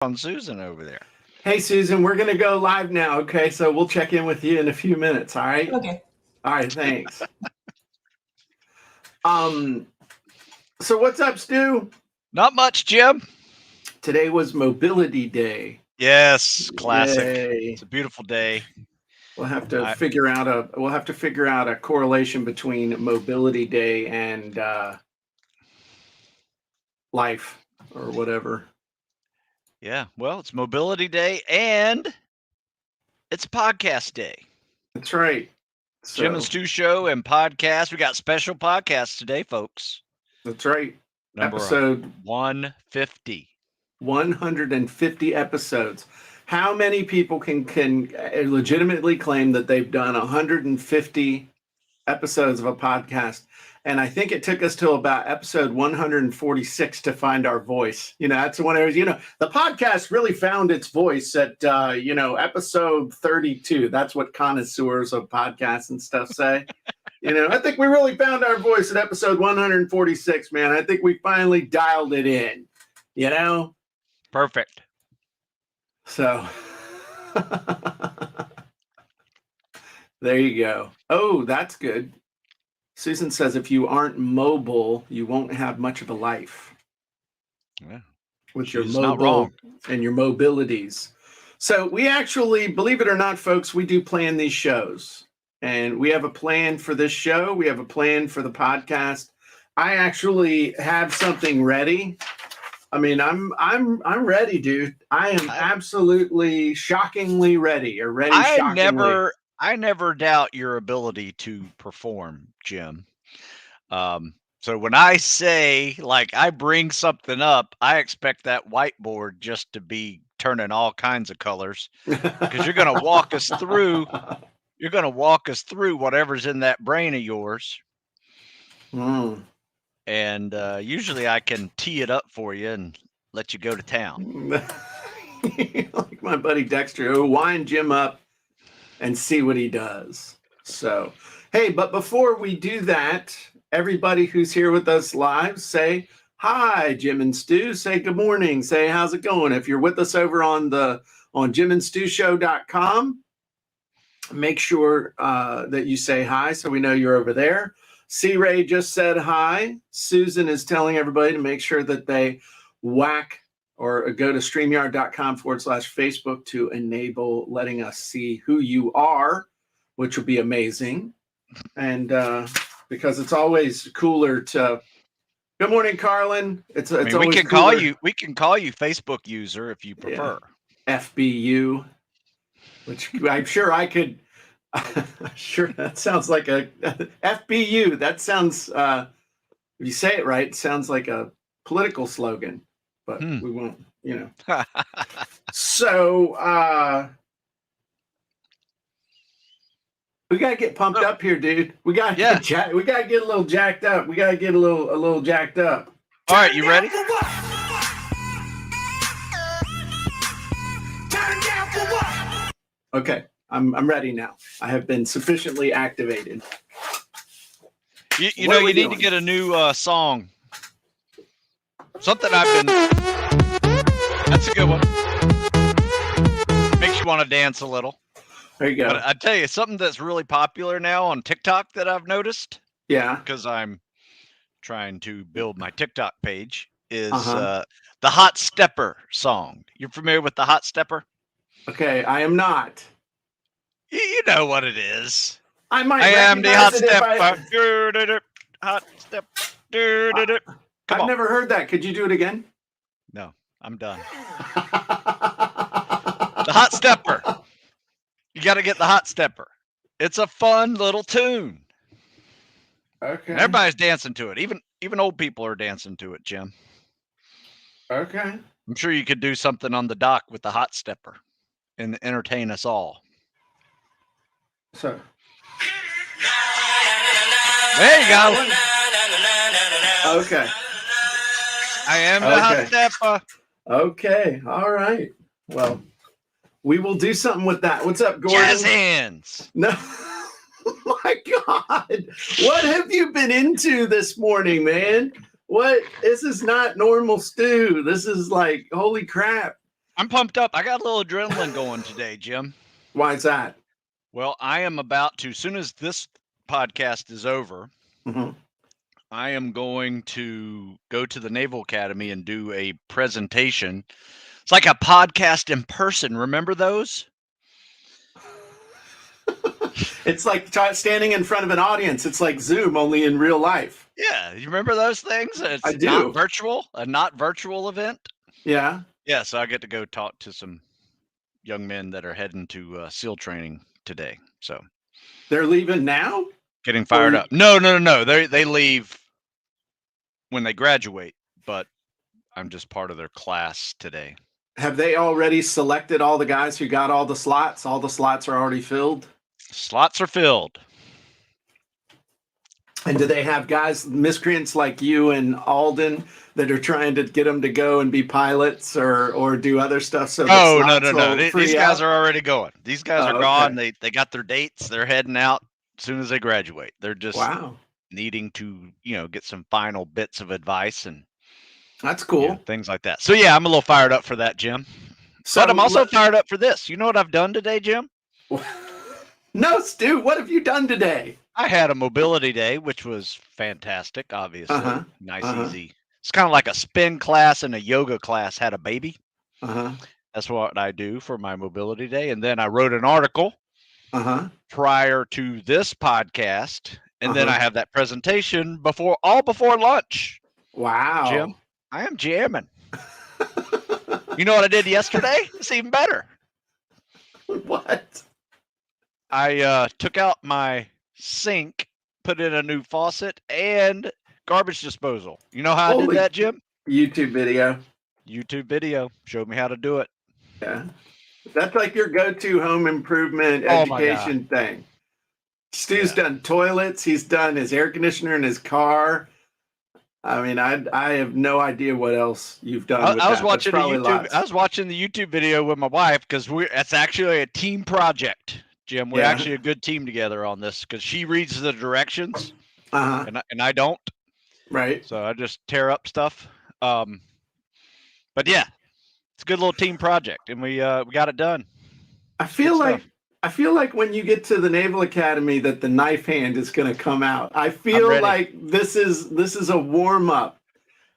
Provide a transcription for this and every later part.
on Susan over there. Hey, Susan, we're going to go live now. Okay, so we'll check in with you in a few minutes. All right. Okay. All right. Thanks. So what's up, Stu? Not much, Jim. Today was Mobility Day. Yes, classic. Yay. It's a beautiful day. We'll have to figure out a correlation between Mobility Day and life or whatever. Yeah, well, it's Mobility Day and it's podcast day. That's right. So, Jim and Stu show and podcast. We got special podcasts today, folks. That's right. Number Episode 150. 150 episodes. How many people can legitimately claim that they've done 150 episodes of a podcast? And I think it took us till about episode 146 to find our voice. That's one of those, the podcast really found its voice at, episode 32. That's what connoisseurs of podcasts and stuff say. I think we really found our voice at episode 146, man. I think we finally dialed it in, Perfect. So there you go. Oh, that's good. Susan says if you aren't mobile, you won't have much of a life. Yeah. With your mobile and your mobilities. So we actually, believe it or not, folks, we do plan these shows. And we have a plan for this show. We have a plan for the podcast. I actually have something ready. I mean, I'm ready, dude. I am absolutely shockingly ready. I never doubt your ability to perform, Jim. So when I say, like, I bring something up, I expect that whiteboard just to be turning all kinds of colors because you're going to walk us through. You're going to walk us through whatever's in that brain of yours. And usually I can tee it up for you and let you go to town. Like my buddy Dexter, who wind Jim up and see what he does. So, hey, but before we do that, everybody who's here with us live, say hi, Jim and Stu. Say good morning. Say how's it going? If you're with us over on jimandstewshow.com, make sure that you say hi so we know you're over there. C. Ray just said hi. Susan is telling everybody to make sure that they whack or go to StreamYard.com/Facebook to enable letting us see who you are, which will be amazing. And because it's always cooler to. Good morning, Carlin. It's we can cooler. We can call you Facebook user if you prefer. Yeah. FBU, which I'm sure I could. Sure, that sounds like a FBU. That sounds, if you say it right, it sounds like a political slogan, but we won't, So, we gotta get pumped up here, dude. We gotta get a little jacked up. We gotta get a little jacked up. All right, you ready? Okay. I'm ready now. I have been sufficiently activated. You need to get a new song. Something I've been. That's a good one. Makes you want to dance a little. There you go. But I tell you, something that's really popular now on TikTok that I've noticed. Yeah. Because I'm trying to build my TikTok page is the Hot Stepper song. You're familiar with the Hot Stepper? Okay, I am not. You know what it is. I am the hot step. Hot step. I've never heard that. Could you do it again? No, I'm done. The Hot Stepper. You got to get the Hot Stepper. It's a fun little tune. Okay. And everybody's dancing to it. Even old people are dancing to it, Jim. Okay. I'm sure you could do something on the dock with the Hot Stepper and entertain us all. So there you go. Okay. I am the Hot Stepper. Okay. All right. Well, we will do something with that. What's up, Gordon? Jazz hands. No. Oh my God. What have you been into this morning, man? What? This is not normal Stu. This is like, holy crap. I'm pumped up. I got a little adrenaline going today, Jim. Why is that? Well, I am about to, as soon as this podcast is over, Hmm. I am going to go to the Naval Academy and do a presentation. It's like a podcast in person. Remember those? It's like standing in front of an audience. It's like Zoom, only in real life. Yeah, you remember those things? I It's not do. virtual, a not virtual event. Yeah. Yeah, so I get to go talk to some young men that are heading to SEAL training today. So They're leaving now? getting Or fired up. No. They leave when they graduate, but I'm just part of their class today. have they already selected all the guys who got all the slots? All the slots are already filled? Slots are filled. And do they have guys, miscreants like you and Alden, that are trying to get them to go and be pilots or do other stuff so that Oh, no, slots no, no. will These free guys up? are already going. These guys are Oh, gone. okay. They got their dates. They're heading out as soon as they graduate. They're just Wow. needing to, get some final bits of advice and, That's cool. things like that. So yeah, I'm a little fired up for that, Jim. But I'm So, also fired up for this. You know what I've done today, Jim? no, Stu, what have you done today? I had a mobility day, which was fantastic, Uh obviously. huh. Nice, Uh huh. easy. It's kind of like a spin class and a yoga class had a baby. Uh huh. That's what I do for my mobility day. And then I wrote an article Uh huh. prior to this podcast. Uh And then huh. I have that presentation before lunch. Jim, Wow. I am jamming. You know what I did yesterday? It's even better. What? I took out my sink, put in a new faucet, and garbage disposal. You know how I did Holy that, Jim? YouTube video. YouTube video showed me how to do it. Yeah. That's like your go-to home improvement Oh my God. education thing. Stu's Yeah. done toilets. He's done his air conditioner in his car. I mean, I have no idea what else you've done with I was that. That's watching a probably YouTube. I lots. was watching the YouTube video with my wife because it's actually a team project, Jim. We're Yeah. actually a good team together on this because she reads the directions Uh huh. and I don't. Right. So I just tear up stuff. Um, but yeah, it's a good little team project, and we got it done. I It's good feel stuff. like I feel like when you get to the Naval Academy that the knife hand is going to come out. I I'm feel ready. like this is a warm up.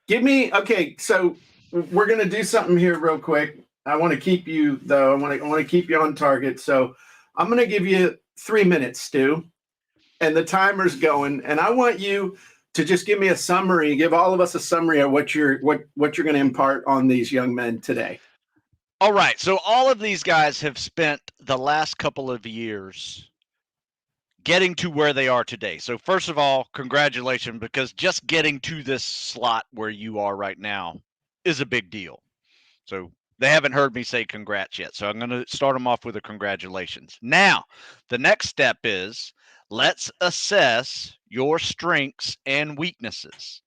Give me okay. So we're going to do something here real quick. I want to keep you though. I want to keep you on target. So I'm going to give you 3 minutes, Stu, and the timer's going. And I want you to just give me a summary. Give all of us a summary of what you're going to impart on these young men today. All right. So all of these guys have spent the last couple of years getting to where they are today. So first of all, congratulations, because just getting to this slot where you are right now is a big deal. So they haven't heard me say congrats yet. So I'm going to start them off with a congratulations. Now, the next step is let's assess your strengths and weaknesses.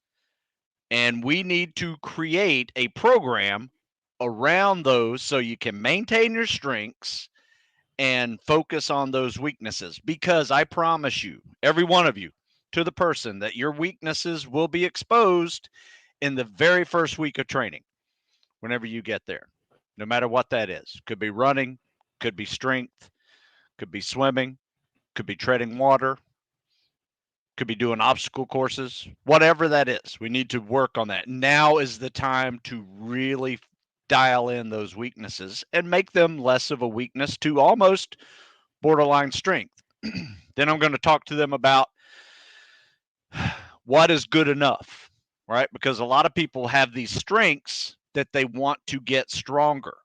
And we need to create a program around those so you can maintain your strengths and focus on those weaknesses, because I promise you, every one of you, to the person, that your weaknesses will be exposed in the very first week of training whenever you get there, no matter what that is. Could be running, could be strength, could be swimming, could be treading water, could be doing obstacle courses, whatever that is. We need to work on that. Now is the time to really dial in those weaknesses and make them less of a weakness to almost borderline strength. Then I'm going to talk to them about what is good enough, right? Because a lot of people have these strengths that they want to get stronger,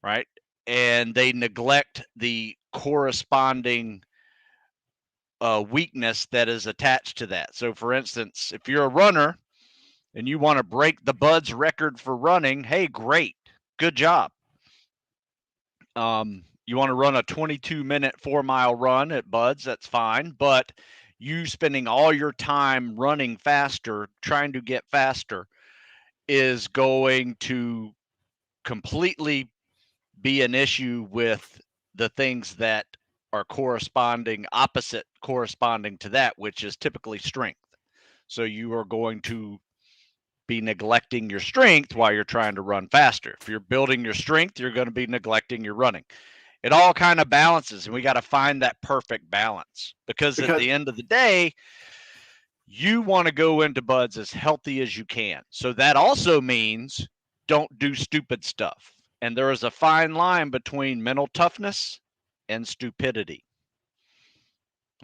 right? And they neglect the corresponding weakness that is attached to that. So, for instance, if you're a runner and you want to break the Bud's record for running, hey, great, good job. You want to run a 22-minute 4-mile run at Bud's, that's fine. But you spending all your time running faster, trying to get faster, is going to completely be an issue with the things that are corresponding to that, which is typically strength. So you are going to be neglecting your strength while you're trying to run faster. If you're building your strength, you're going to be neglecting your running. It all kind of balances, and we got to find that perfect balance, because at the end of the day, you want to go into buds as healthy as you can. So that also means don't do stupid stuff. And there is a fine line between mental toughness and stupidity.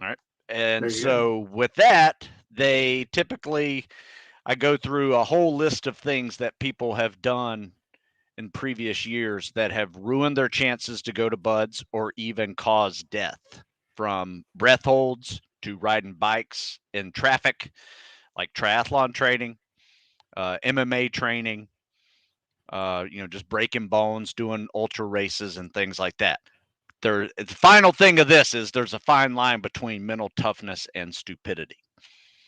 All right. And so with that, they typically, I go through a whole list of things that people have done in previous years that have ruined their chances to go to buds or even caused death, from breath holds to riding bikes in traffic, like triathlon training, MMA training, just breaking bones, doing ultra races and things like that. The final thing of this is there's a fine line between mental toughness and stupidity.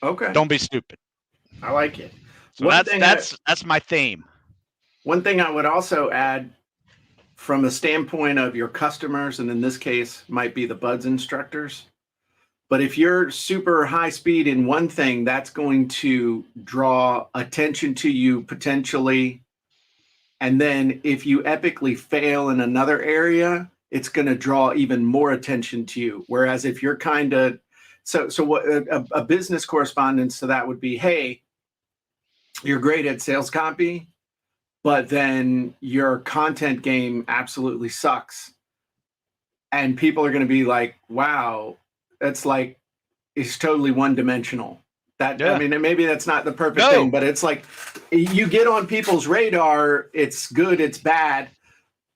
Okay. Don't be stupid. I like it. So that's my theme. One thing I would also add, from the standpoint of your customers, and in this case might be the buds instructors, but if you're super high speed in one thing, that's going to draw attention to you potentially. And then if you epically fail in another area, it's going to draw even more attention to you. Whereas if you're kind of, so what a business correspondence to that would be, hey, you're great at sales copy, but then your content game absolutely sucks. And people are going to be like, wow, it's totally one-dimensional. I mean, maybe that's not the perfect thing, but it's like you get on people's radar. It's good, it's bad,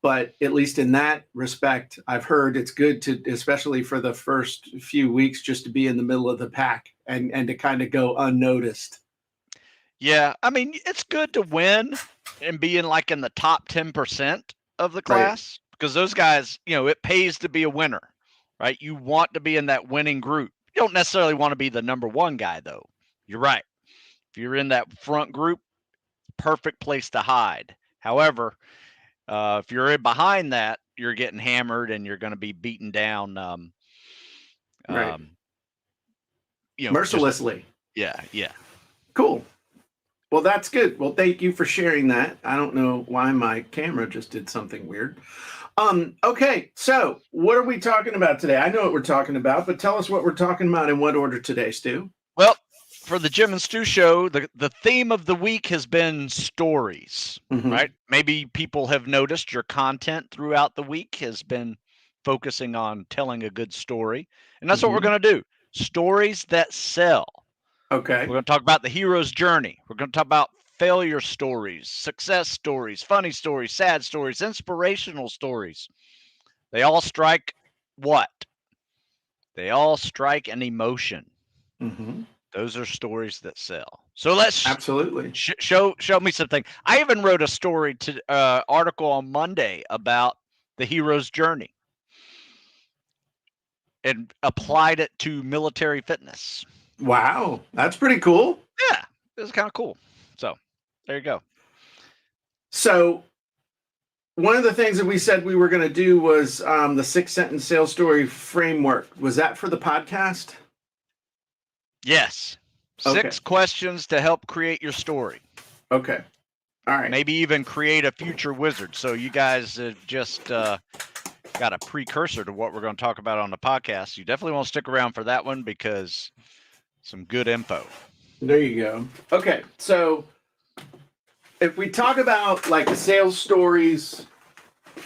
but at least in that respect, I've heard it's good to, especially for the first few weeks, just to be in the middle of the pack and to kind of go unnoticed. Yeah, I mean, it's good to win and be in the top 10% of the class, because those guys, it pays to be a winner, right? You want to be in that winning group. You don't necessarily want to be the number one guy, though. You're right. If you're in that front group, perfect place to hide. However, if you're in behind that, you're getting hammered and you're going to be beaten down. Mercilessly. Yeah. Cool. Well, that's good. Well, thank you for sharing that. I don't know why my camera just did something weird. Okay, so what are we talking about today? I know what we're talking about, but tell us what we're talking about in what order today, Stu? Well, for the Jim and Stu show, the theme of the week has been stories, right? Maybe people have noticed your content throughout the week has been focusing on telling a good story. And that's what we're going to do. Stories that sell. Okay. We're going to talk about the hero's journey. We're going to talk about failure stories, success stories, funny stories, sad stories, inspirational stories. They all strike what? They all strike an emotion. Those are stories that sell. So let's absolutely show me something. I even wrote a story article on Monday about the hero's journey and applied it to military fitness. Wow, that's pretty cool. Yeah, it was kind of cool. So there you go. So one of the things that we said we were going to do was the 6-sentence sales story framework. Was that for the podcast? Yes. 6 questions to help create your story. Okay. All right. Maybe even create a future wizard. So you guys have just got a precursor to what we're going to talk about on the podcast. You definitely want to stick around for that one, because some good info. There you go. Okay. So if we talk about sales stories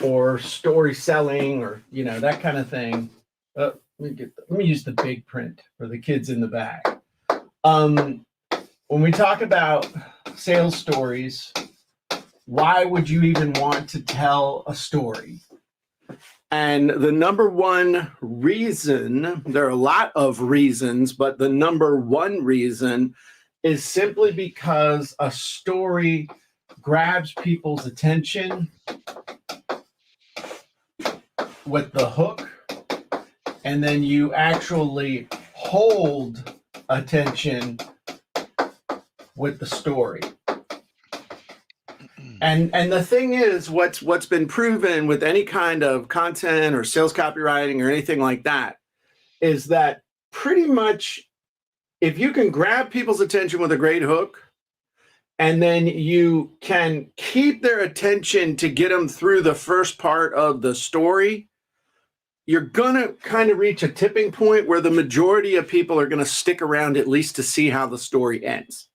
or story selling or, that kind of thing, let me use the big print for the kids in the back. When we talk about sales stories, why would you even want to tell a story? And the number one reason, there are a lot of reasons, but the number one reason is simply because a story grabs people's attention with the hook, and then you actually hold attention with the story. And the thing is, what's been proven with any kind of content or sales copywriting or anything like that is that pretty much if you can grab people's attention with a great hook and then you can keep their attention to get them through the first part of the story, you're going to kind of reach a tipping point where the majority of people are going to stick around at least to see how the story ends.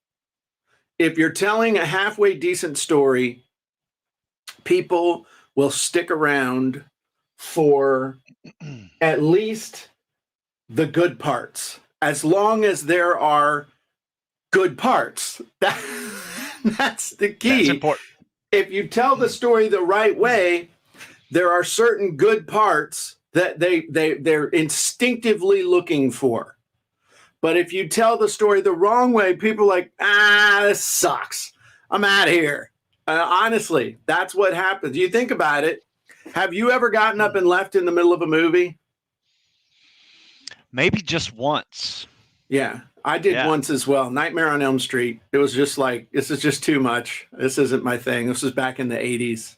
If you're telling a halfway decent story, people will stick around for at least the good parts, as long as there are good parts. That's the key. That's important. If you tell the story the right way, there are certain good parts that they're instinctively looking for. But if you tell the story the wrong way, people are like, this sucks. I'm out of here. Honestly, that's what happens. You think about it. Have you ever gotten up and left in the middle of a movie? Maybe just once. Yeah, I did once as well. Nightmare on Elm Street. It was just like, this is just too much. This isn't my thing. This was back in the 80s.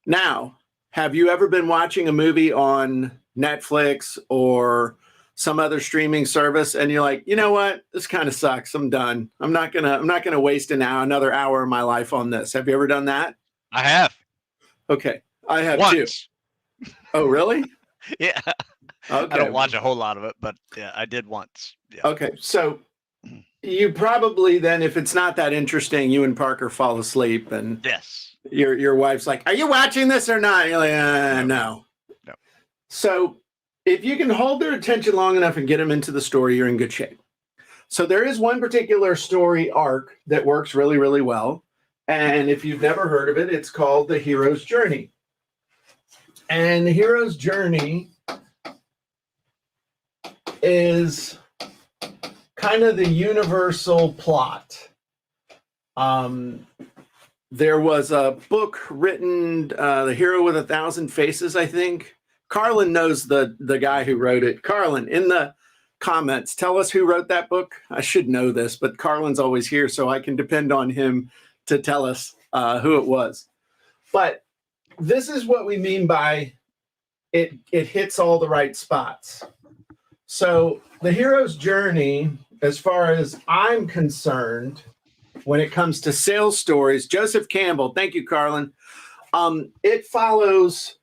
Now, have you ever been watching a movie on Netflix or some other streaming service and you're like, you know what? This kind of sucks. I'm done. I'm not gonna waste another hour of my life on this. Have you ever done that? I have. Okay. I have once. too. Oh, really? Yeah. Okay. I don't watch a whole lot of it, but yeah, I did once. Yeah. Okay. So you probably then, if it's not that interesting, you and Parker fall asleep and yes, your wife's like, are you watching this or not? You're like, no. So if you can hold their attention long enough and get them into the story, you're in good shape. So there is one particular story arc that works really, really well. And if you've never heard of it, it's called The Hero's Journey. And The Hero's Journey is kind of the universal plot. There was a book written, The Hero with 1,000 Faces, I think. Carlin knows the guy who wrote it. Carlin, in the comments, tell us who wrote that book. I should know this, but Carlin's always here, so I can depend on him to tell us who it was. But this is what we mean by it hits all the right spots. So the hero's journey, as far as I'm concerned, when it comes to sales stories, Joseph Campbell, thank you, Carlin, it follows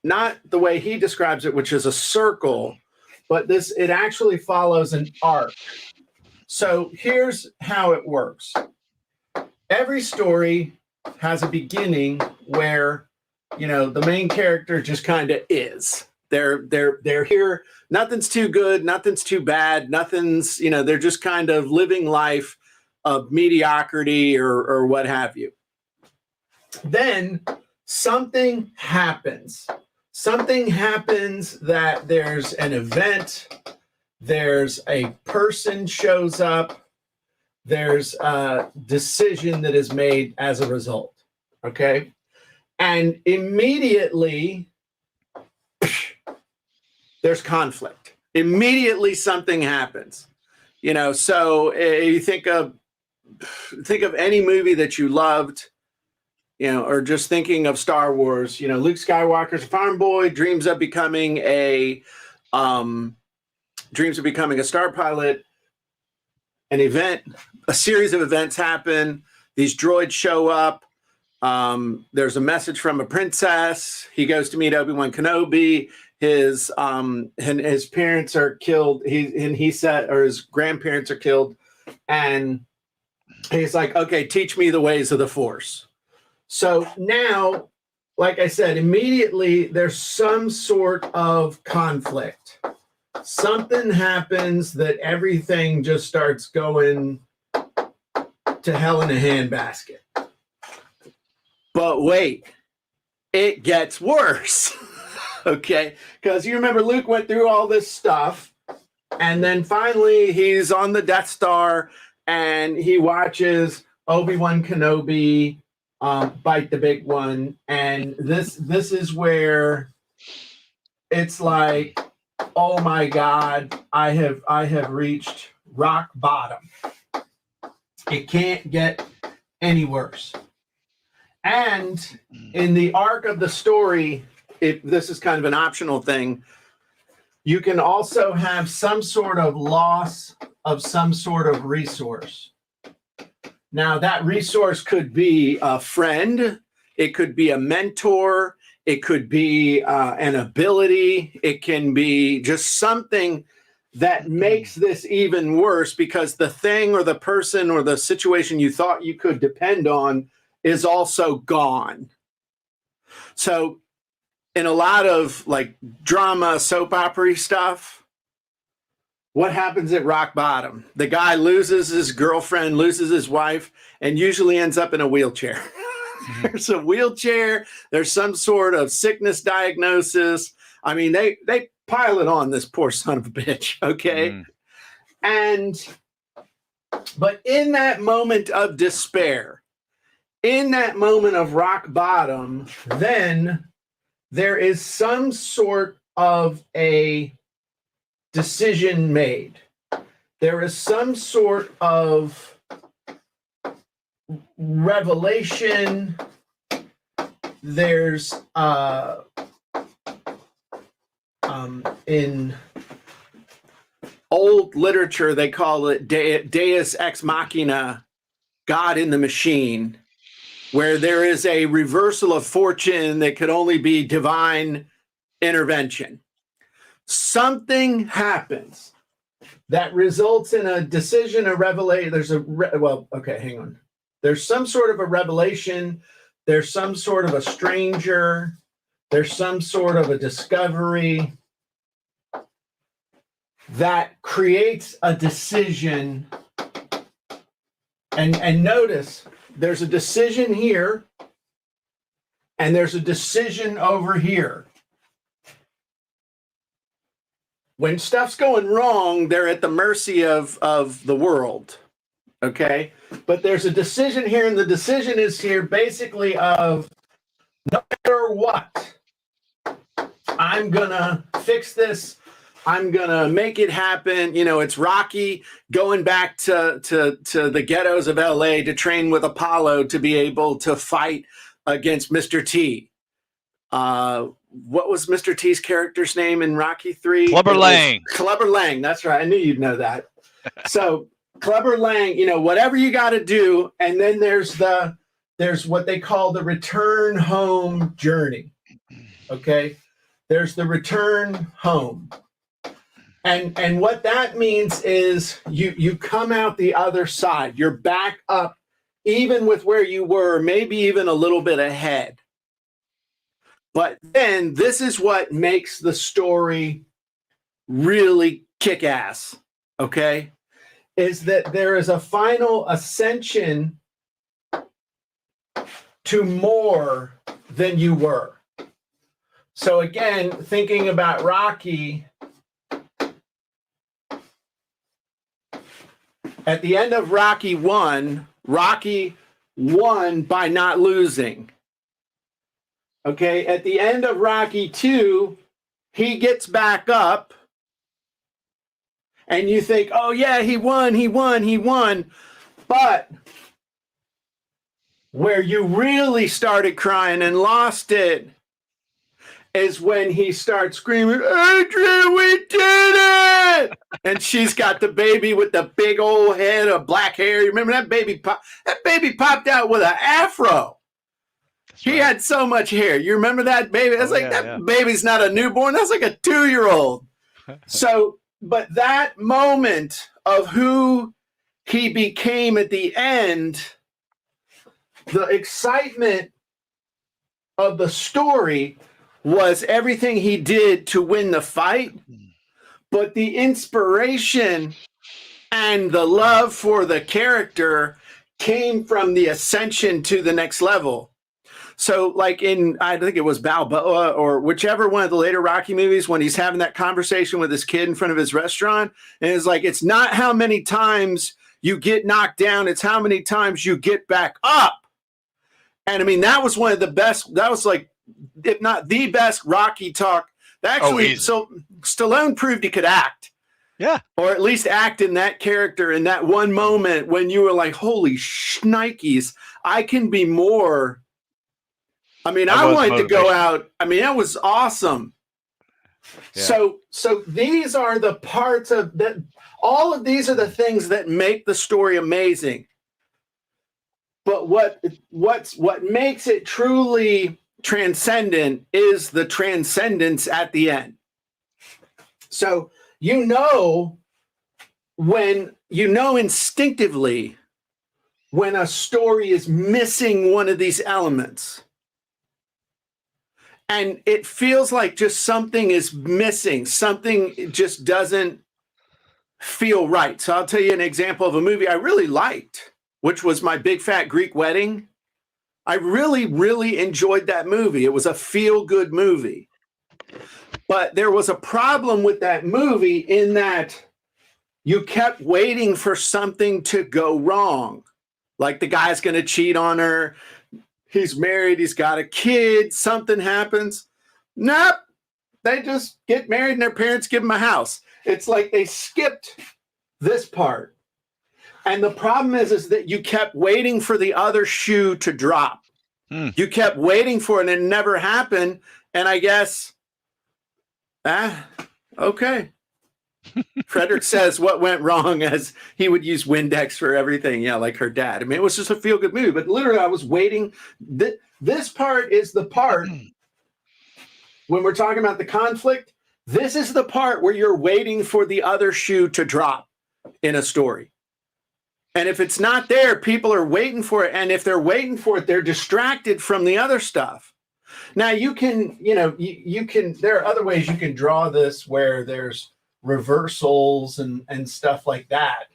not the way he describes it, which is a circle, but it actually follows an arc. So here's how it works. Every story has a beginning where, the main character just kind of is. They're here. Nothing's too good. Nothing's too bad. Nothing's, they're just kind of living life of mediocrity or what have you. Then something happens. Something happens that there's an event, there's a person shows up, there's a decision that is made as a result, okay? And immediately, there's conflict. Immediately something happens. So you think of any movie that you loved, or just thinking of Star Wars, Luke Skywalker's a farm boy, dreams of becoming a star pilot. A series of events happen. These droids show up. There's a message from a princess. He goes to meet Obi-Wan Kenobi. His parents are killed. His grandparents are killed, and he's like, okay, teach me the ways of the Force. So now, like I said, immediately there's some sort of conflict. Something happens that everything just starts going to hell in a handbasket. But wait, it gets worse. Okay? Because you remember Luke went through all this stuff, and then finally he's on the Death Star, and he watches Obi-Wan Kenobi bite the big one, and this is where it's like, oh my God, I have reached rock bottom. It can't get any worse. And in the arc of the story, this is kind of an optional thing, you can also have some sort of loss of some sort of resource. Now, that resource could be a friend, it could be a mentor, it could be an ability, it can be just something that makes this even worse because the thing or the person or the situation you thought you could depend on is also gone. So, in a lot of like drama, soap opera stuff, what happens at rock bottom? The guy loses his girlfriend, loses his wife, and usually ends up in a wheelchair. There's a wheelchair. There's some sort of sickness diagnosis. I mean, they pile it on this poor son of a bitch, okay? But in that moment of despair, in that moment of rock bottom, then there is some sort of a decision made. There is some sort of revelation. There's in old literature they call it Deus ex machina, God in the machine, where there is a reversal of fortune that could only be divine intervention. Something happens that results in a decision, a revelation. Hang on. There's some sort of a revelation. There's some sort of a stranger. There's some sort of a discovery that creates a decision. And notice, there's a decision here, and there's a decision over here. When stuff's going wrong, they're at the mercy of the world, okay? But there's a decision here, and the decision is here basically of no matter what, I'm going to fix this. I'm going to make it happen. You know, it's Rocky going back to the ghettos of L.A. to train with Apollo to be able to fight against Mr. T. What was Mr. T's character's name in Rocky 3? Clubber Lang. Clubber Lang, that's right. I knew you'd know that. So Clubber Lang, you know, whatever you got to do, and then there's what they call the return home journey. Okay? There's the return home. And what that means is you come out the other side. You're back up, even with where you were, maybe even a little bit ahead. But then this is what makes the story really kick ass, okay? Is that there is a final ascension to more than you were. So again, thinking about Rocky, at the end of Rocky 1, Rocky won by not losing. Okay, at the end of Rocky 2, he gets back up, and you think, oh yeah, he won. But where you really started crying and lost it is when he starts screaming, Adrian, we did it! And she's got the baby with the big old head of black hair. You remember that baby? That baby popped out with an afro. He had so much hair. You remember that baby? That's baby's not a newborn. That's like a 2-year-old. So, but that moment of who he became at the end, the excitement of the story was everything he did to win the fight, but the inspiration and the love for the character came from the ascension to the next level. So like I think it was Balboa or whichever one of the later Rocky movies, when he's having that conversation with his kid in front of his restaurant, and it's like, it's not how many times you get knocked down, it's how many times you get back up. And I mean, that was one of the best, that was like, if not the best Rocky talk. Actually, so Stallone proved he could act. Yeah. Or at least act in that character in that one moment when you were like, holy shnikes, I can be more. I mean, I wanted to go out. I mean, that was awesome. Yeah. So these are the parts of that. All of these are the things that make the story amazing. But what makes it truly transcendent is the transcendence at the end. So instinctively when a story is missing one of these elements. And it feels like just something is missing. Something just doesn't feel right. So I'll tell you an example of a movie I really liked, which was My Big Fat Greek Wedding. I really, really enjoyed that movie. It was a feel-good movie. But there was a problem with that movie in that you kept waiting for something to go wrong. Like the guy's going to cheat on her. He's married. He's got a kid. Something happens. Nope. They just get married and their parents give them a house. It's like they skipped this part. And the problem is that you kept waiting for the other shoe to drop. You kept waiting for it and it never happened. And I guess, okay. Frederick says what went wrong as he would use Windex for everything. Yeah, like her dad. I mean, it was just a feel-good movie. But literally, I was waiting. This part is the part when we're talking about the conflict. This is the part where you're waiting for the other shoe to drop in a story. And if it's not there, people are waiting for it. And if they're waiting for it, they're distracted from the other stuff. Now, you can, there are other ways you can draw this where there's reversals and stuff like that.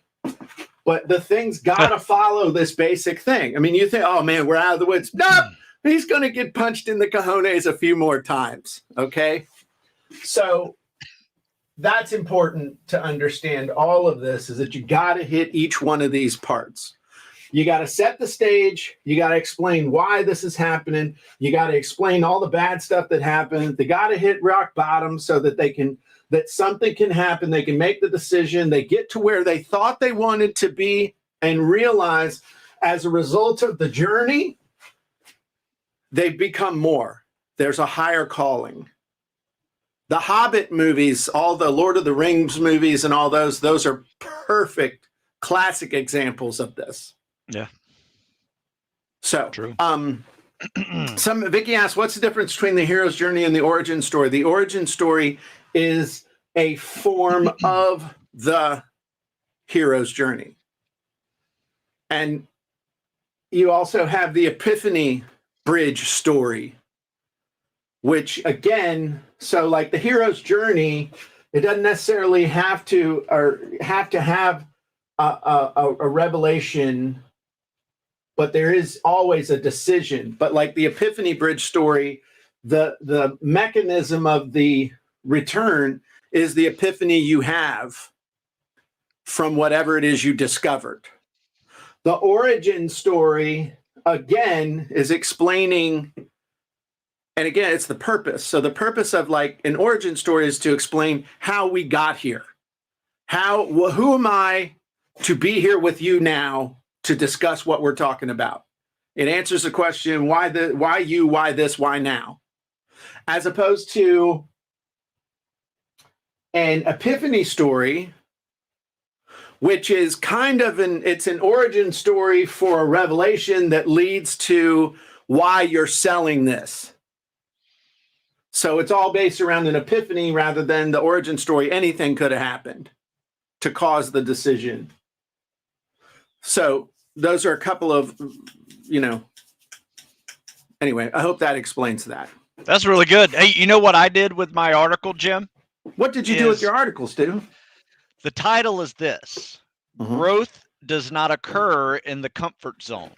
But the thing's got to follow this basic thing. I mean, you think, oh, man, we're out of the woods. Nope. He's going to get punched in the cojones a few more times. Okay. So that's important to understand. All of this is that you got to hit each one of these parts. You got to set the stage. You got to explain why this is happening. You got to explain all the bad stuff that happened. They got to hit rock bottom so that that something can happen. They can make the decision. They get to where they thought they wanted to be and realize as a result of the journey, they've become more. There's a higher calling. The Hobbit movies, all the Lord of the Rings movies and all those are perfect classic examples of this. Yeah. So, true. Vicky asked, what's the difference between the hero's journey and the origin story? The origin story is a form of the hero's journey. And you also have the Epiphany Bridge story, which again, so like the hero's journey, it doesn't necessarily have to have a revelation, but there is always a decision. But like the Epiphany Bridge story, the mechanism of the return is the epiphany you have from whatever it is you discovered. The origin story, again, is explaining, and again, it's the purpose. So the purpose of like an origin story is to explain how we got here. Who am I to be here with you now to discuss what we're talking about? It answers the question, why you, why this, why now? As opposed to an epiphany story, which is kind of it's an origin story for a revelation that leads to why you're selling this. So it's all based around an epiphany rather than the origin story. Anything could have happened to cause the decision. So those are a couple of, anyway, I hope that explains that. That's really good. Hey, you know what I did with my article, Jim? What did you do with your article, Stu? The title is this: Growth does not occur in the comfort zone.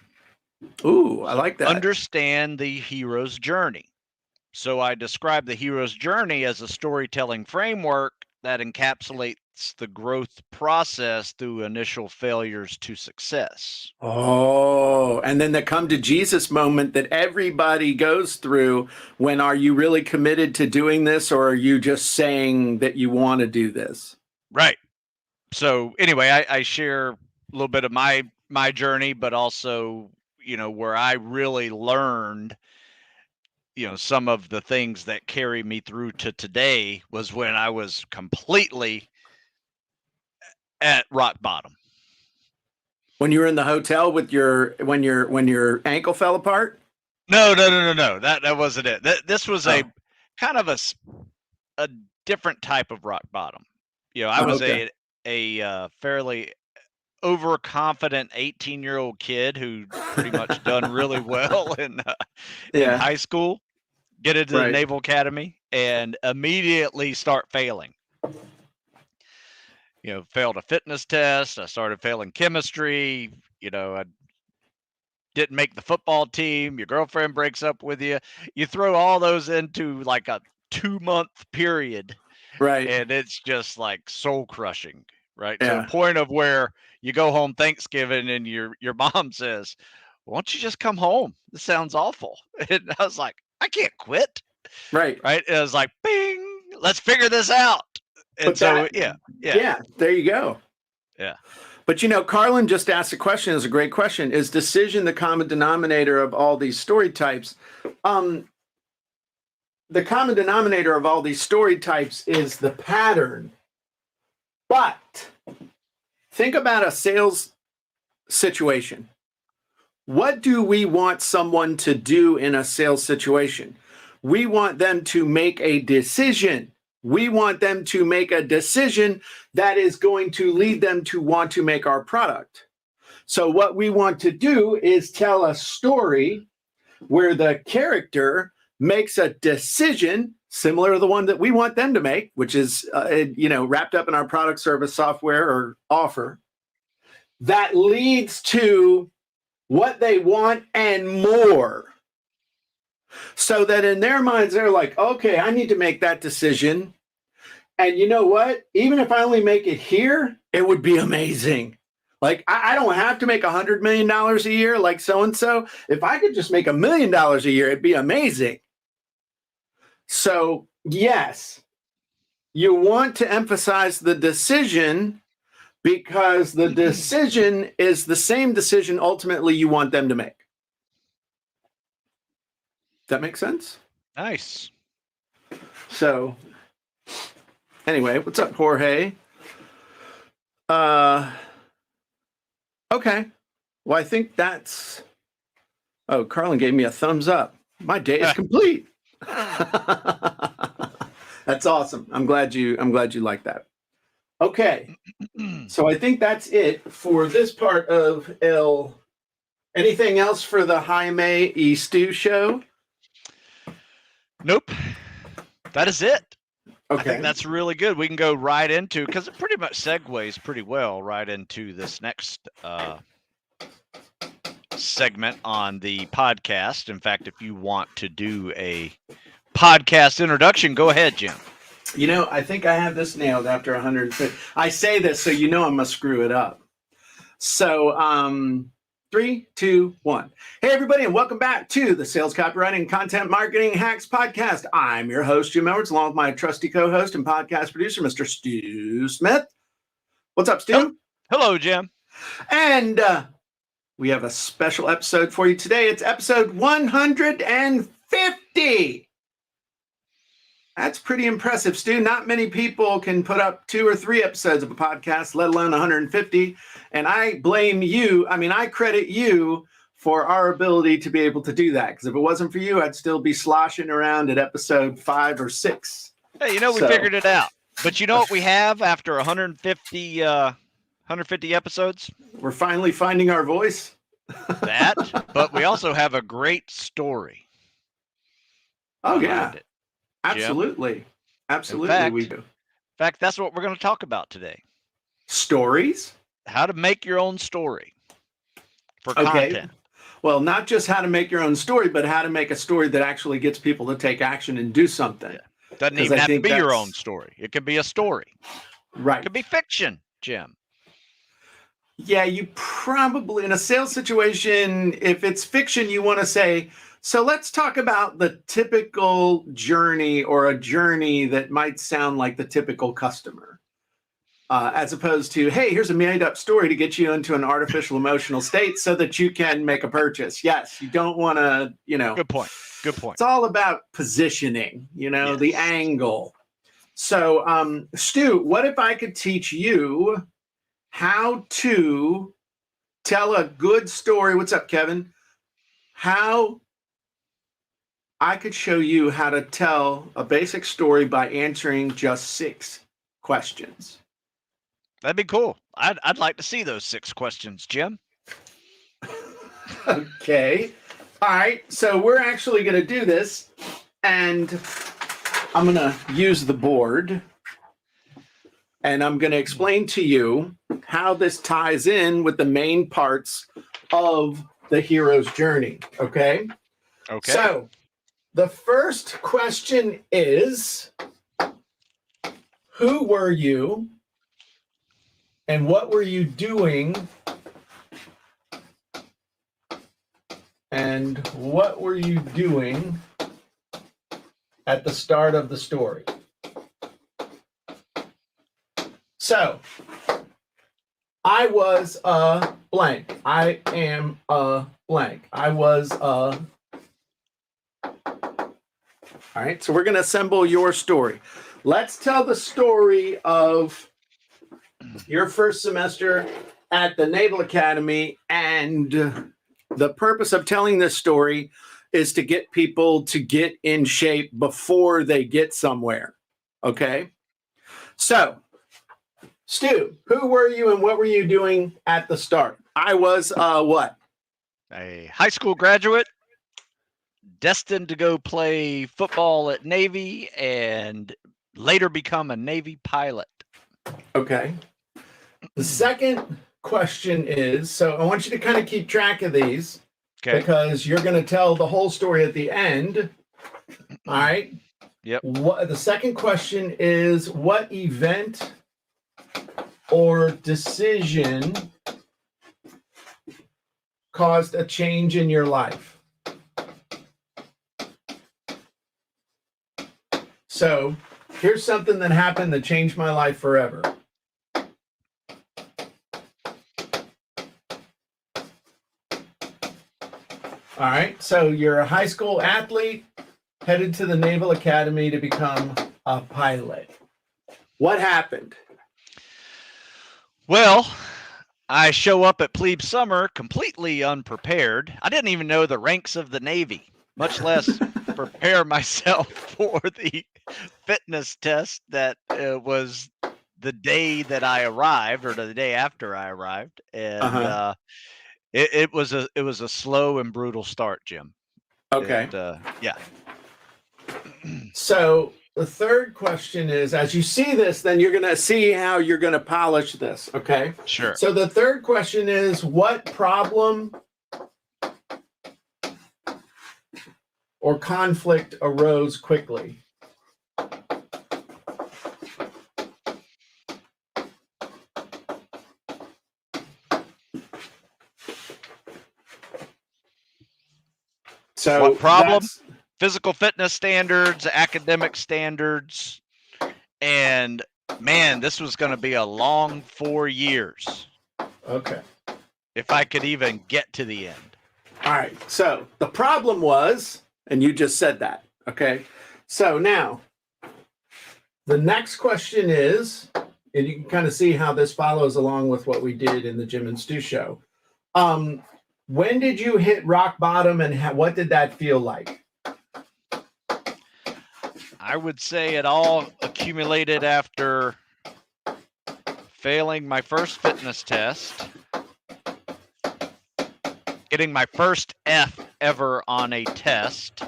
Ooh, I like that. Understand the hero's journey. So I describe the hero's journey as a storytelling framework that encapsulates the growth process through initial failures to success. Oh, and then the come to Jesus moment that everybody goes through when are you really committed to doing this, or are you just saying that you want to do this? Right. So anyway, I share a little bit of my journey, but also, where I really learned, some of the things that carry me through to today was when I was completely at rock bottom. When you were in the hotel with when your ankle fell apart? No, no, no, no, no. That wasn't it. This was a Oh, kind of a different type of rock bottom. I oh was okay. a fairly overconfident 18-year-old kid who pretty much done really well in Yeah. high school, get into the Right. Naval Academy, and immediately start failing. Failed a fitness test. I started failing chemistry. I didn't make the football team. Your girlfriend breaks up with you. You throw all those into like a 2-month period, Right. and it's just like soul crushing, right? To the Yeah. point of where you go home Thanksgiving and your mom says, "Why don't you just come home? This sounds awful." And I was like, "I can't quit." Right. Right? And it was like, "Bing, let's figure this out." And But so, yeah, yeah, yeah, there you go. yeah. But Carlin just asked a question. Is a great question. Is decision the common denominator of all these story types? The common denominator of all these story types is the pattern. But think about a sales situation. What do we want someone to do in a sales situation? We want them to make a decision. We want them to make a decision that is going to lead them to want to make our product. So what we want to do is tell a story where the character makes a decision similar to the one that we want them to make, which is wrapped up in our product, service, software, or offer, that leads to what they want and more. So that in their minds, they're like, okay, I need to make that decision. And you know what? Even if I only make it here, it would be amazing. Like, I don't have to make $100 million a year like so-and-so. If I could just make $1 million a year, it'd be amazing. So, yes, you want to emphasize the decision because the decision is the same decision ultimately you want them to make. That makes sense? Nice. So, anyway, what's up, Jorge? Okay. Well, I think that's. Oh, Carlin gave me a thumbs up. My day is complete. That's awesome. I'm glad you like that. Okay. So I think that's it for this part of L. Anything else for the Jaime E. Stu show? Nope. That is it. Okay. I think that's really good. We can go right into, because it pretty much segues pretty well right into this next segment on the podcast. In fact, if you want to do a podcast introduction, go ahead, Jim. I think I have this nailed after 150. I say this so I'm going to screw it up. So, 3, 2, 1. Hey, everybody, and welcome back to the Sales Copywriting and Content Marketing Hacks Podcast. I'm your host, Jim Edwards, along with my trusty co-host and podcast producer, Mr. Stu Smith. What's up, Stu? Hello, Jim. And we have a special episode for you today. It's episode 150. That's pretty impressive, Stu. Not many people can put up 2 or 3 episodes of a podcast, let alone 150. And I blame you. I mean, I credit you for our ability to be able to do that. Because if it wasn't for you, I'd still be sloshing around at episode 5 or 6. Hey, we figured it out. But you know what we have after 150 episodes? We're finally finding our voice. But we also have a great story. Oh, yeah. It. Absolutely. Absolutely, we do. In fact, that's what we're going to talk about today. Stories? How to make your own story for content. Well, not just how to make your own story, but how to make a story that actually gets people to take action and do something. Yeah. Doesn't even have to be your own story. It could be a story. Right. It could be fiction, Jim. Yeah, you probably, in a sales situation, if it's fiction, you want to say, so let's talk about the typical journey or a journey that might sound like the typical customer, as opposed to, hey, here's a made up story to get you into an artificial emotional state so that you can make a purchase. Yes, you don't want to, Good point. It's all about positioning, Yes. The angle. So, Stu, what if I could teach you how to tell a good story. What's up, Kevin? How I could show you how to tell a basic story by answering just 6 questions. That'd be cool. I'd like to see those 6 questions, Jim. Okay. All right. So we're actually going to do this, and I'm going to use the board, and I'm going to explain to you how this ties in with the main parts of the hero's journey. Okay. Okay. So the first question is, who were you and what were you doing? And what were you doing at the start of the story? So, I was a blank. I am a blank. I was a... All right, so we're going to assemble your story. Let's tell the story of your first semester at the Naval Academy, and the purpose of telling this story is to get people to get in shape before they get somewhere. Okay? So, Stu, who were you and what were you doing at the start? I was what? A high school graduate, destined to go play football at Navy and later become a Navy pilot. Okay. The second question is, so I want you to kind of keep track of these, okay, because you're going to tell the whole story at the end. All right. Yep. The second question is, what event or decision caused a change in your life? So here's something that happened that changed my life forever. All right, so you're a high school athlete headed to the Naval Academy to become a pilot. What happened? Well, I show up at Plebe Summer completely unprepared. I didn't even know the ranks of the Navy, much less prepare myself for the fitness test that was the day that I arrived, or the day after I arrived, and it was a slow and brutal start, Jim. Okay. Yeah. So the third question is, as you see this, then you're going to see how you're going to polish this. Okay. Sure. So the third question is, what problem or conflict arose quickly? So what problem? Physical fitness standards, academic standards, and man, this was going to be a long 4 years. Okay. If I could even get to the end. All right. So the problem was, and you just said that. Okay. So now the next question is, and you can kind of see how this follows along with what we did in the Jim and Stu show. When did you hit rock bottom, and what did that feel like? I would say it all accumulated after failing my first fitness test, getting my first F ever on a test,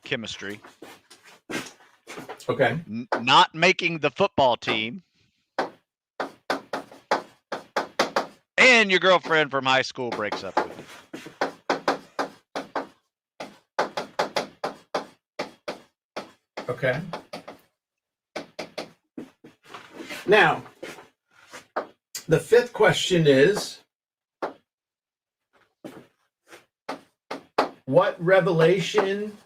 chemistry. Okay. Not making the football team, and your girlfriend from high school breaks up with you. Okay. Now, the fifth question is, what revelation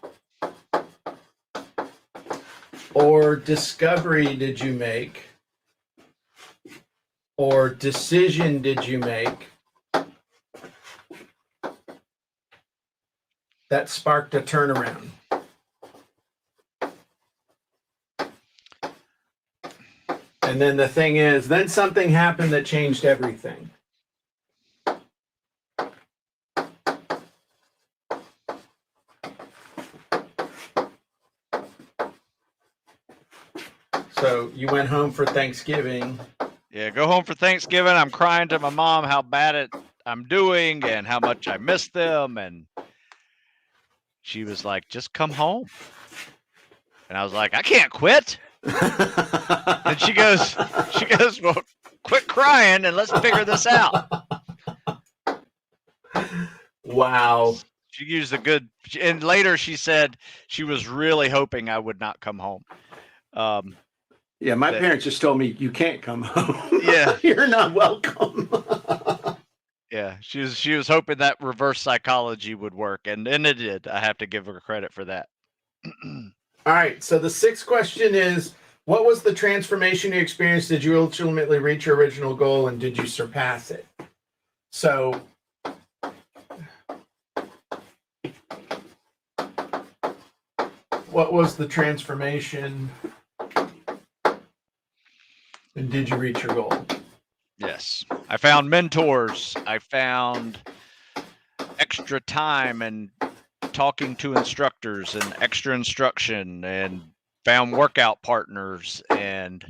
or discovery did you make, or decision did you make that sparked a turnaround? And then the thing is, then something happened that changed everything. So you went home for Thanksgiving. Yeah, go home for Thanksgiving. I'm crying to my mom how bad I'm doing and how much I miss them. And she was like, just come home. And I was like, I can't quit. And she goes, well, quit crying and let's figure this out. Wow. She used and later she said she was really hoping I would not come home. Yeah, my parents just told me you can't come home. Yeah. You're not welcome. Yeah, she was hoping that reverse psychology would work, and it did. I have to give her credit for that. All right, so the sixth question is, what was the transformation you experienced? Did you ultimately reach your original goal, and did you surpass it? So what was the transformation, and did you reach your goal? Yes. I found mentors. I found extra time and talking to instructors and extra instruction, and found workout partners. And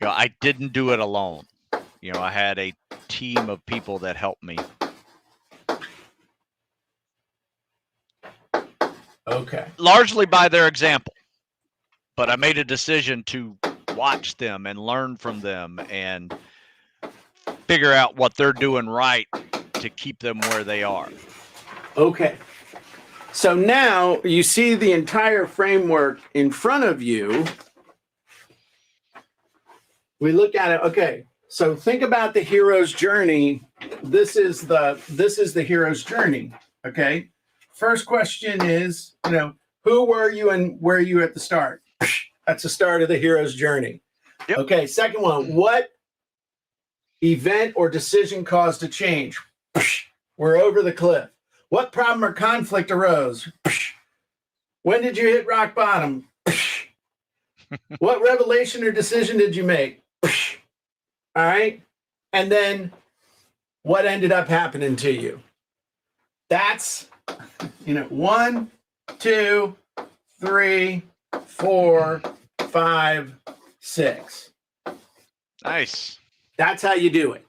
I didn't do it alone. I had a team of people that helped me. Okay. Largely by their example. But I made a decision to watch them and learn from them and figure out what they're doing right to keep them where they are. Okay. So now you see the entire framework in front of you. We look at it. Okay. So think about the hero's journey. This is the hero's journey. Okay. First question is, who were you and where are you at the start? That's the start of the hero's journey. Yep. Okay. Second one, what event or decision caused a change? We're over the cliff. What problem or conflict arose? When did you hit rock bottom? What revelation or decision did you make? All right. And then what ended up happening to you? That's, 1, 2, 3, 4, 5, 6. Nice. That's how you do it.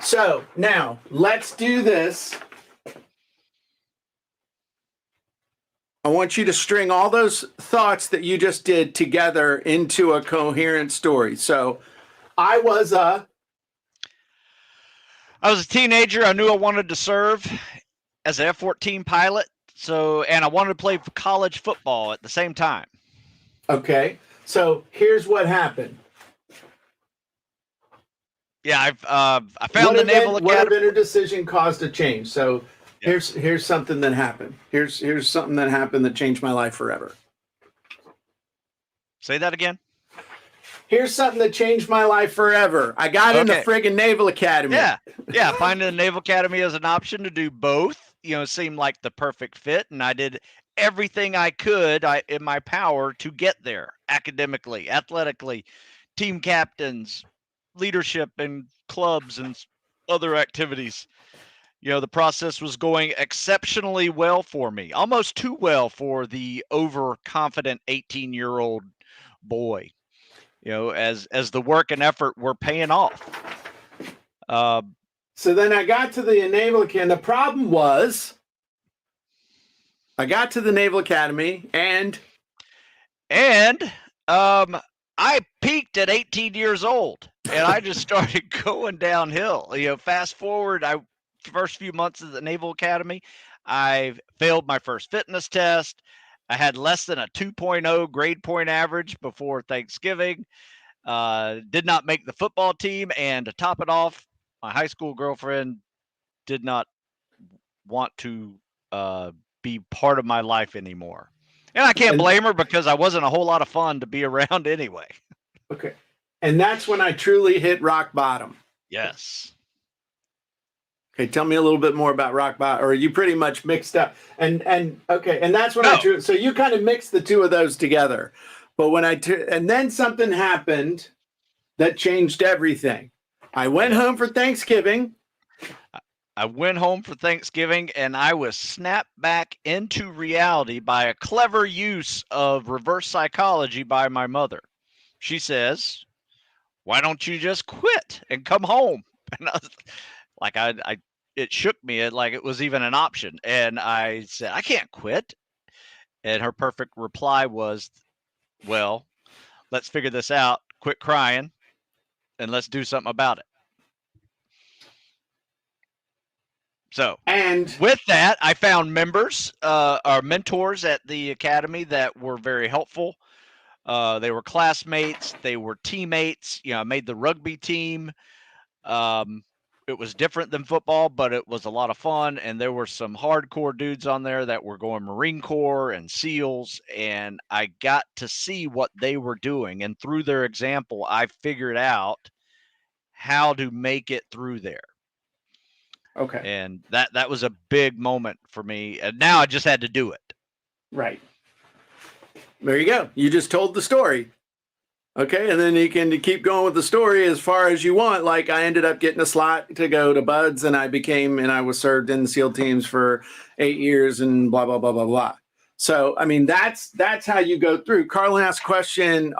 So now let's do this. I want you to string all those thoughts that you just did together into a coherent story. So I was a teenager. I knew I wanted to serve as an F-14 pilot. And I wanted to play college football at the same time. Okay. So here's what happened. Yeah, I found the Naval Academy. What event or decision caused a change? So here's something that happened. Here's something that happened that changed my life forever. Say that again. Here's something that changed my life forever. I got in the friggin' Naval Academy. Yeah. Finding the Naval Academy as an option to do both, seemed like the perfect fit. And I did everything I could in my power to get there academically, athletically, team captains, leadership and clubs and other activities. The process was going exceptionally well for me, almost too well for the overconfident 18-year-old boy. As the work and effort were paying off. So then I got to the Naval Academy. The problem was I got to the Naval Academy and I peaked at 18 years old and I just started going downhill. Fast forward, first few months of the Naval Academy, I failed my first fitness test. I had less than a 2.0 grade point average before Thanksgiving. Did not make the football team, and to top it off, my high school girlfriend did not want to be part of my life anymore. And I can't blame her because I wasn't a whole lot of fun to be around anyway. Okay. And that's when I truly hit rock bottom. Yes. Okay, tell me a little bit more about rock bottom, or you pretty much mixed up. And okay, and that's when so you kind of mixed the two of those together. But and then something happened that changed everything. I went home for Thanksgiving. I went home for Thanksgiving and I was snapped back into reality by a clever use of reverse psychology by my mother. She says, "Why don't you just quit and come home?" And I was like, it shook me like it was even an option. And I said, "I can't quit." And her perfect reply was, "Well, let's figure this out. Quit crying and let's do something about it." So, And with that, I found members, or mentors at the academy that were very helpful. They were classmates, they were teammates. I made the rugby team. Um, it was different than football, but it was a lot of fun. And there were some hardcore dudes on there that were going Marine Corps and SEALs. And I got to see what they were doing. And through their example, I figured out how to make it through there. okay. And that was a big moment for me. And now I just had to do it. Right. There you go. You just told the story. Okay, and then you can keep going with the story as far as you want. Like I ended up getting a slot to go to Buds, and I was served in the SEAL teams for 8 years, and blah blah blah blah blah. So I mean, that's how you go through. Carlin asked a question,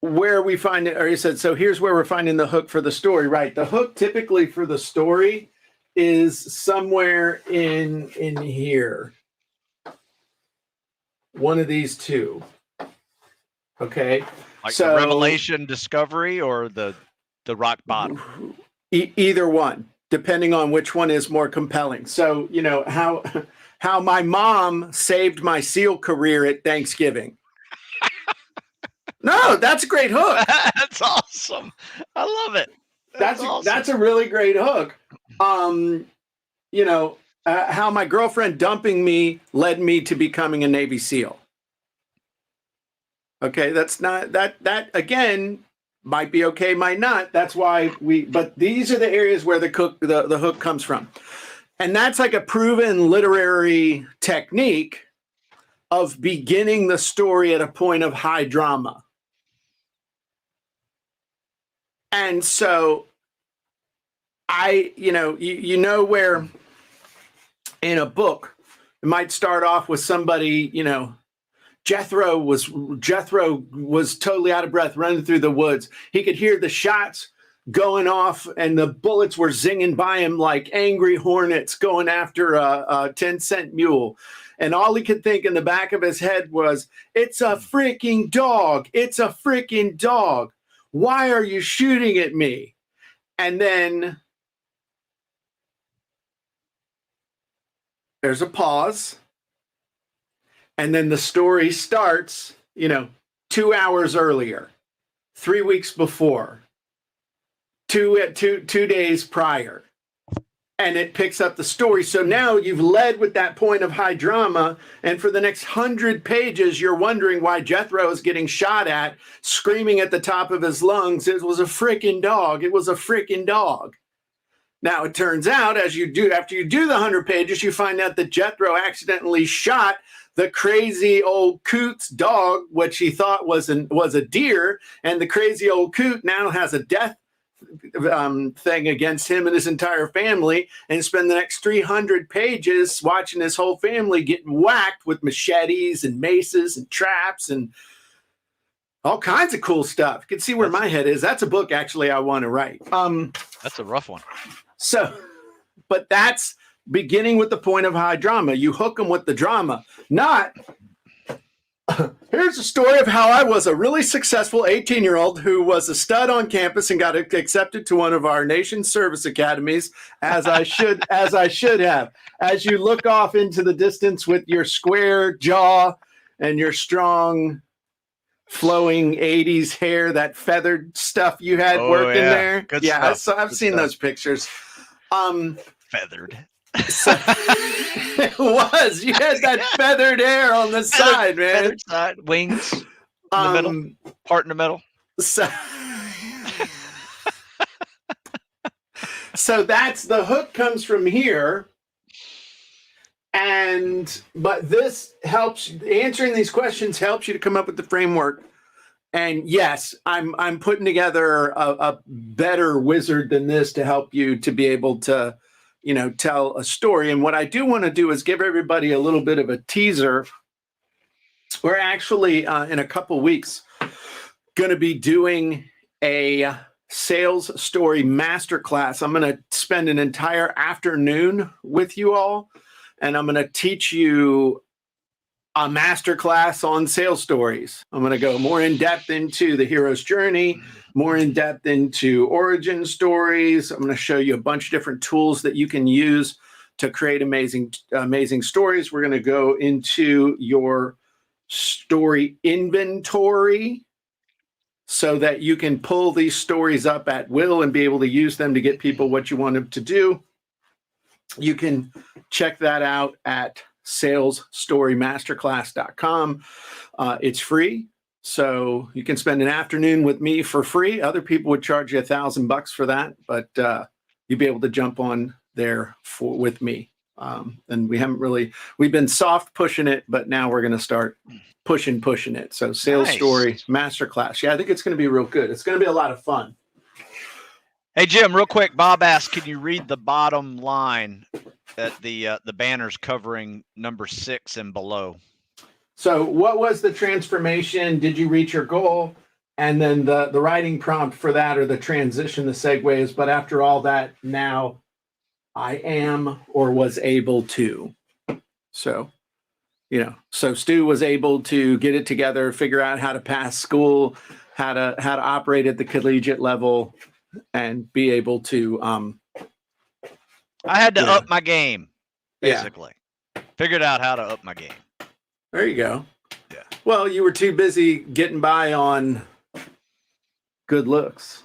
where we find it, or he said, so here's where we're finding the hook for the story. Right, the hook typically for the story is somewhere in here. One of these two. Okay. Like so, the revelation discovery or the rock bottom? Either one, depending on which one is more compelling. So, how my mom saved my SEAL career at Thanksgiving. No, that's a great hook. That's awesome. I love it. That's a really great hook. How my girlfriend dumping me led me to becoming a Navy SEAL. Okay, that's not that again might be okay, might not. That's why but these are the areas where the hook comes from. And that's like a proven literary technique of beginning the story at a point of high drama. And so where in a book it might start off with somebody, Jethro was totally out of breath running through the woods. He could hear the shots going off and the bullets were zinging by him like angry hornets going after a 10-cent mule. And all he could think in the back of his head was, it's a freaking dog. It's a freaking dog. Why are you shooting at me? And then there's a pause. And then the story starts, 2 hours earlier, 3 weeks before, two days prior, and it picks up the story. So now you've led with that point of high drama, and for the next 100 pages, you're wondering why Jethro is getting shot at, screaming at the top of his lungs, it was a freaking dog. It was a freaking dog. Now, it turns out, after you do the 100 pages, you find out that Jethro accidentally shot the crazy old coot's dog, which he thought was a deer, and the crazy old coot now has a death thing against him and his entire family, and spend the next 300 pages watching his whole family getting whacked with machetes and maces and traps and all kinds of cool stuff. You can see where my head is. That's a book actually I want to write. That's a rough one. So, but that's beginning with the point of high drama. You hook them with the drama, not here's a story of how I was a really successful 18-year-old who was a stud on campus and got accepted to one of our nation's service academies, as I should have. As you look off into the distance with your square jaw and your strong flowing 80s hair, that feathered stuff you had working there. Good stuff. So I've seen those pictures. Feathered. So, it was. You had that feathered hair on the side, man. Feathered side, wings in the middle, part in the middle. So that's the hook comes from here. But this helps, answering these questions helps you to come up with the framework And yes, I'm putting together a better wizard than this to help you to be able to, tell a story. And what I do want to do is give everybody a little bit of a teaser. We're actually in a couple weeks going to be doing a sales story masterclass. I'm going to spend an entire afternoon with you all, and I'm going to teach you a masterclass on sales stories. I'm going to go more in depth into the hero's journey, more in depth into origin stories. I'm going to show you a bunch of different tools that you can use to create amazing stories. We're going to go into your story inventory so that you can pull these stories up at will and be able to use them to get people what you want them to do. You can check that out at salesstorymasterclass.com. It's free, so you can spend an afternoon with me for free. Other people would charge you $1,000 for that, but you'll be able to jump on there with me. And we've been soft pushing it, but now we're going to start pushing it. So Sales Story Masterclass. Yeah, I think it's going to be real good. It's going to be a lot of fun. Hey, Jim, real quick, Bob asked, can you read the bottom line at the banners covering number 6 and below? So what was the transformation? Did you reach your goal? And then the writing prompt for that, or the transition, the segue is, but after all that, now I am or was able to. So, so Stu was able to get it together, figure out how to pass school, how to operate at the collegiate level, and be able to. I had to up my game, basically. Yeah. Figured out how to up my game. There you go. Yeah. Well, you were too busy getting by on good looks.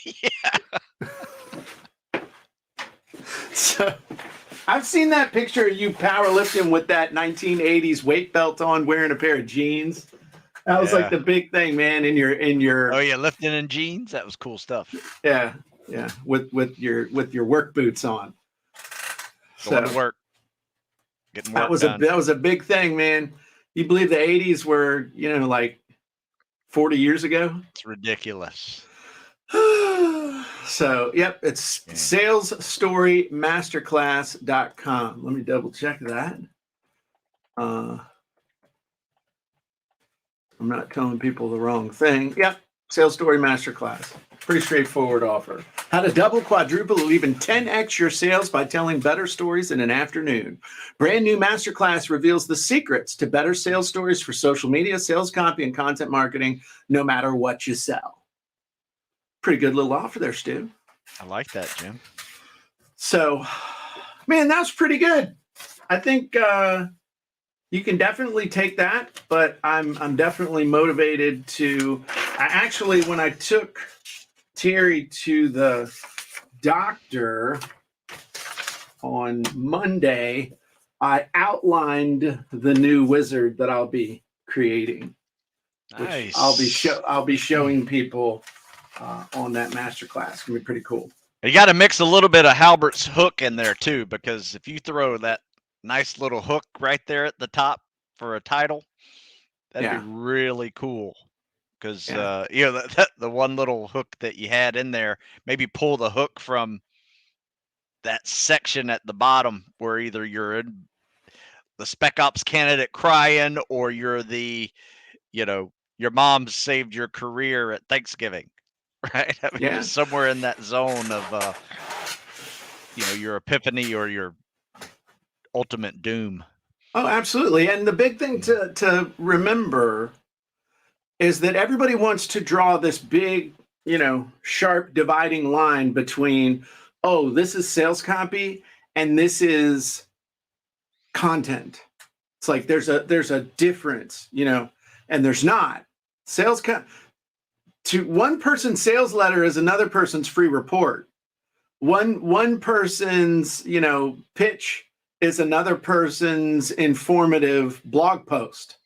Yeah. So I've seen that picture of you powerlifting with that 1980s weight belt on, wearing a pair of jeans. That was like the big thing, man, in your Oh yeah, lifting in jeans. That was cool stuff. Yeah. With your work boots on. Going to work. Getting work done. That was a big thing, man. You believe the 80s were, like 40 years ago? It's ridiculous. So, yep, it's salesstorymasterclass.com. Let me double check that. I'm not telling people the wrong thing. Yep, Sales Story Masterclass. Pretty straightforward offer. How to double, quadruple, or even 10x your sales by telling better stories in an afternoon. Brand new masterclass reveals the secrets to better sales stories for social media, sales copy, and content marketing, no matter what you sell. Pretty good little offer there, Stu. I like that, Jim. So, man, that's pretty good. I think you can definitely take that, but I'm definitely motivated to. Actually, when I took Terry to the doctor on Monday, I outlined the new wizard that I'll be creating. Nice. I'll be showing people on that masterclass. It's gonna be pretty cool. You got to mix a little bit of Halbert's hook in there too, because if you throw that nice little hook right there at the top for a title, that'd be really cool. Because the one little hook that you had in there, maybe pull the hook from that section at the bottom where either you're in the Spec Ops candidate crying, or you're the, your mom saved your career at Thanksgiving, right? I mean, just somewhere in that zone of, your epiphany or your ultimate doom. Oh, absolutely. And the big thing to remember is that everybody wants to draw this big, sharp dividing line between, oh, this is sales copy and this is content. It's like there's a difference, and there's not. To one person's sales letter is another person's free report. One person's, pitch is another person's informative blog post.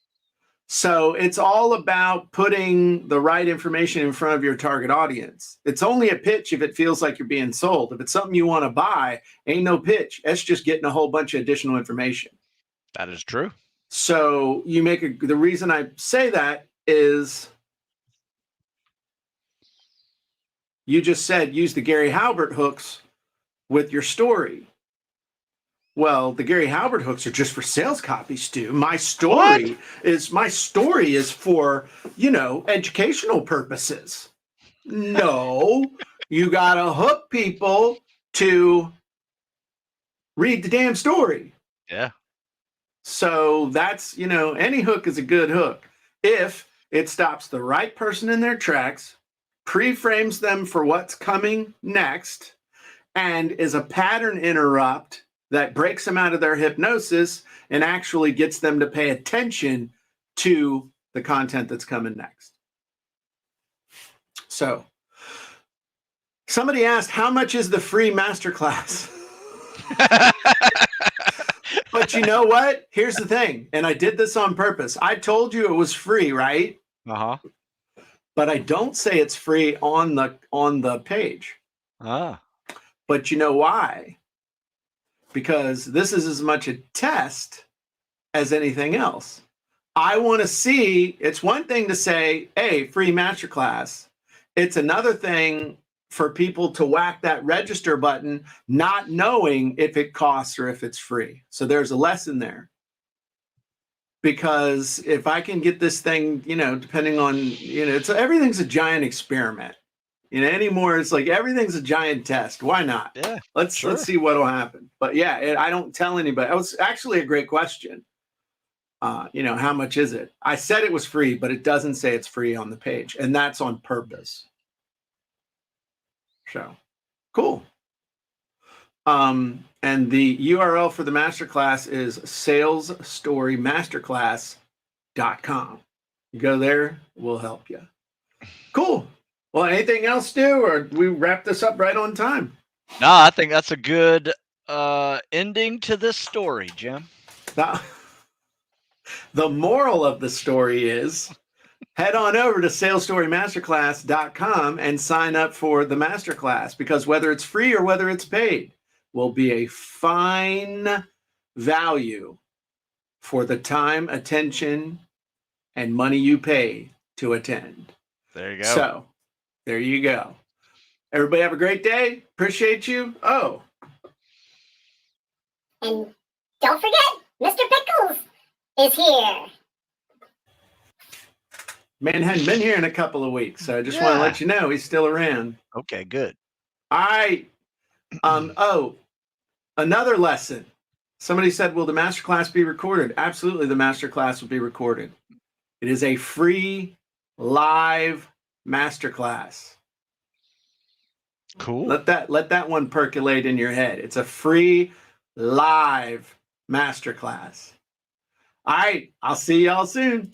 So it's all about putting the right information in front of your target audience. It's only a pitch if it feels like you're being sold. If it's something you want to buy, ain't no pitch. That's just getting a whole bunch of additional information. That is true. So the reason I say that is You just said use the Gary Halbert hooks with your story. Well, the Gary Halbert hooks are just for sales copy, Stu. My story is for, educational purposes. No, you got to hook people to read the damn story. Yeah. So that's, any hook is a good hook if it stops the right person in their tracks, pre-frames them for what's coming next, and is a pattern interrupt that breaks them out of their hypnosis and actually gets them to pay attention to the content that's coming next. So, somebody asked, how much is the free masterclass? But you know what? Here's the thing, and I did this on purpose. I told you it was free, right? Uh-huh. But I don't say it's free on the page. Ah. But you know why? Because this is as much a test as anything else. I want to see, it's one thing to say, hey, free masterclass. It's another thing for people to whack that register button, not knowing if it costs or if it's free. So there's a lesson there. Because if I can get this thing, depending on, everything's a giant experiment. Anymore, it's like everything's a giant test. Why not? Yeah. Let's see what'll happen. But yeah, I don't tell anybody. It was actually a great question. How much is it? I said it was free, but it doesn't say it's free on the page, and that's on purpose. So, cool. And the URL for the masterclass is salesstorymasterclass.com. You go there, we'll help you. Cool. Well, anything else, Stu, or we wrap this up right on time? No, I think that's a good ending to this story, Jim. The moral of the story is head on over to salesstorymasterclass.com and sign up for the masterclass, because whether it's free or whether it's paid will be a fine value for the time, attention, and money you pay to attend. There you go. So, there you go. Everybody have a great day. Appreciate you. Oh. And don't forget, Mr. Pickles is here. Man hadn't been here in a couple of weeks, so I just want to let you know he's still around. Okay, good. All right. Another lesson. Somebody said, will the masterclass be recorded? Absolutely, the masterclass will be recorded. It is a free live masterclass. Cool. Let that one percolate in your head. It's a free live masterclass. All right, I'll see y'all soon.